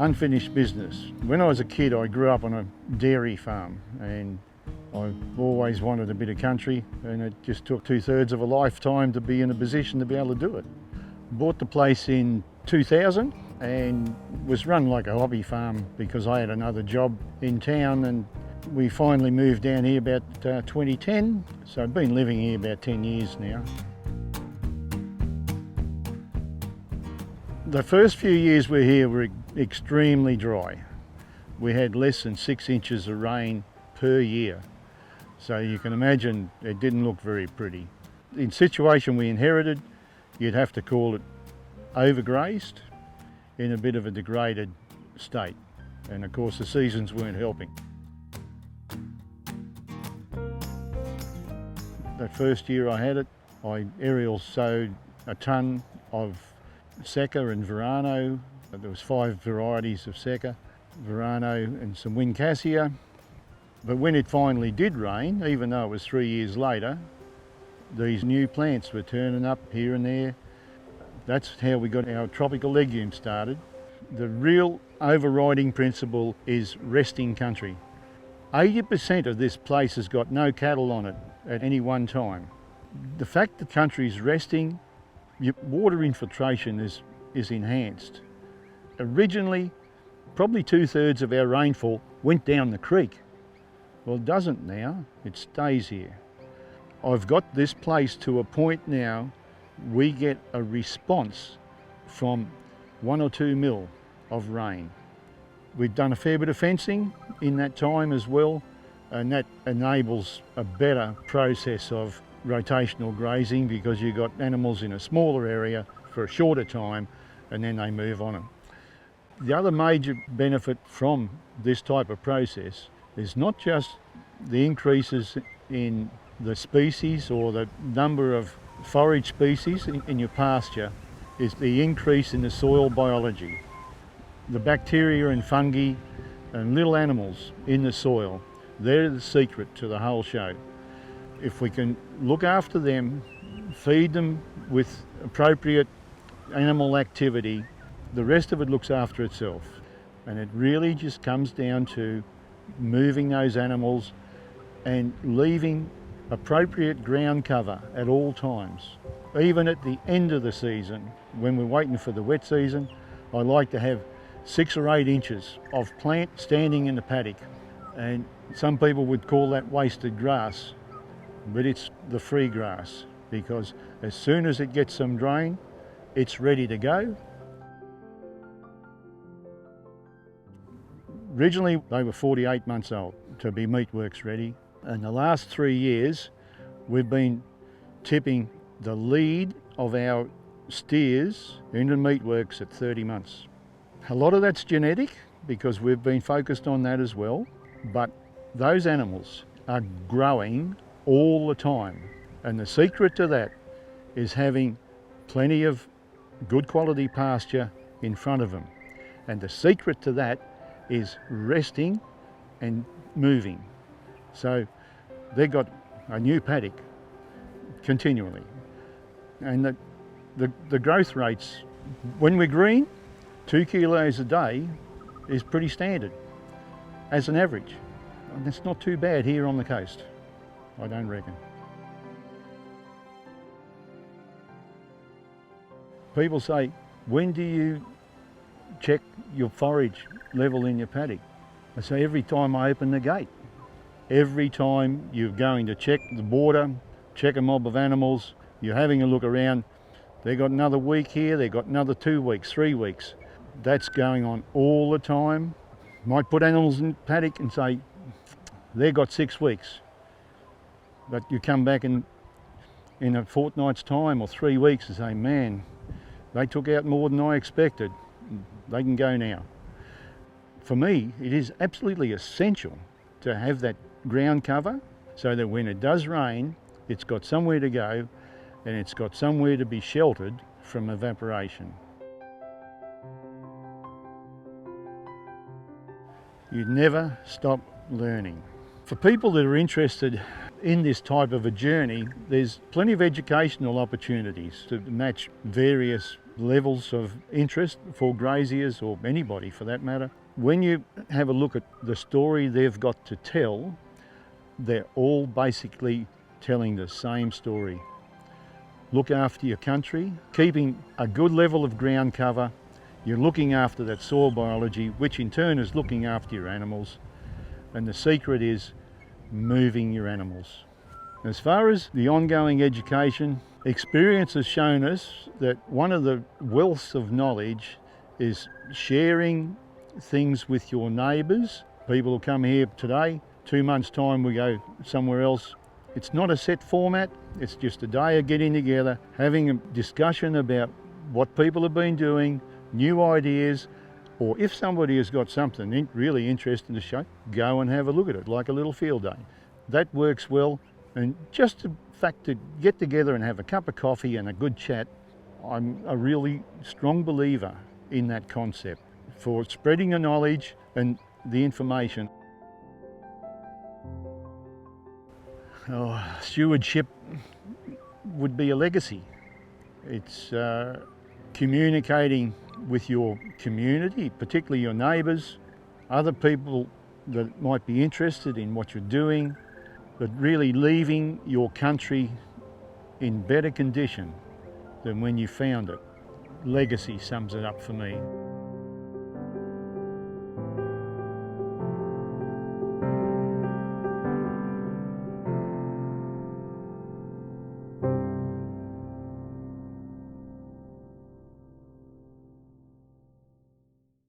unfinished business. When I was a kid, I grew up on a dairy farm, and I always wanted a bit of country, and it just took 2/3 of a lifetime to be in a position to be able to do it. Bought the place in 2000 and was run like a hobby farm because I had another job in town, and we finally moved down here about 2010, so I've been living here about 10 years now. The first few years we're here were extremely dry. We had less than 6 inches of rain per year, so you can imagine it didn't look very pretty. In the situation we inherited, you'd have to call it overgrazed, in a bit of a degraded state, and of course the seasons weren't helping. That first year I had it, I aerial sowed a tonne of Secca and Verano. There was 5 varieties of Secca, Verano and some Wincassia. But when it finally did rain, even though it was 3 years later, these new plants were turning up here and there. That's how we got our tropical legumes started. The real overriding principle is resting country. 80% of this place has got no cattle on it at any one time. The fact the country is resting, water infiltration is enhanced. Originally, probably 2/3 of our rainfall went down the creek. Well, it doesn't now, it stays here. I've got this place to a point now, we get a response from 1 or 2 mil of rain. We've done a fair bit of fencing in that time as well, and that enables a better process of rotational grazing because you've got animals in a smaller area for a shorter time and then they move on. The other major benefit from this type of process is not just the increases in the species or the number of forage species in your pasture, is the increase in the soil biology. The bacteria and fungi and little animals in the soil, they're the secret to the whole show. If we can look after them, feed them with appropriate animal activity, the rest of it looks after itself. And it really just comes down to moving those animals and leaving appropriate ground cover at all times. Even at the end of the season, when we're waiting for the wet season, I like to have 6 or 8 inches of plant standing in the paddock. And some people would call that wasted grass, but it's the free grass, because as soon as it gets some drain, it's ready to go. Originally, they were 48 months old to be meatworks ready. And the last 3 years, we've been tipping the lead of our steers into meatworks at 30 months. A lot of that's genetic because we've been focused on that as well, but those animals are growing all the time. And the secret to that is having plenty of good quality pasture in front of them. And the secret to that is resting and moving. So they've got a new paddock continually. And the growth rates, when we're green, 2 kilos a day is pretty standard as an average. And that's not too bad here on the coast, I don't reckon. People say, when do you check your forage level in your paddock? I say, every time I open the gate. Every time you're going to check the border, check a mob of animals, you're having a look around, they've got another week here, they've got another 2 weeks, 3 weeks. That's going on all the time. Might put animals in the paddock and say, they've got 6 weeks. But you come back in a fortnight's time or 3 weeks and say, man, they took out more than I expected. They can go now. For me, it is absolutely essential to have that ground cover so that when it does rain, it's got somewhere to go and it's got somewhere to be sheltered from evaporation. You never stop learning. For people that are interested in this type of a journey, there's plenty of educational opportunities to match various levels of interest for graziers, or anybody for that matter. When you have a look at the story they've got to tell, they're all basically telling the same story. Look after your country, keeping a good level of ground cover. You're looking after that soil biology, which in turn is looking after your animals. And the secret is moving your animals. As far as the ongoing education, experience has shown us that one of the wealths of knowledge is sharing things with your neighbours. People will come here today, 2 months' time we go somewhere else. It's not a set format, it's just a day of getting together, having a discussion about what people have been doing, new ideas, or if somebody has got something really interesting to show, go and have a look at it, like a little field day. That works well, and just the fact to get together and have a cup of coffee and a good chat, I'm a really strong believer in that concept for spreading the knowledge and the information. Stewardship would be a legacy. It's communicating with your community, particularly your neighbours, other people that might be interested in what you're doing, but really leaving your country in better condition than when you found it. Legacy sums it up for me.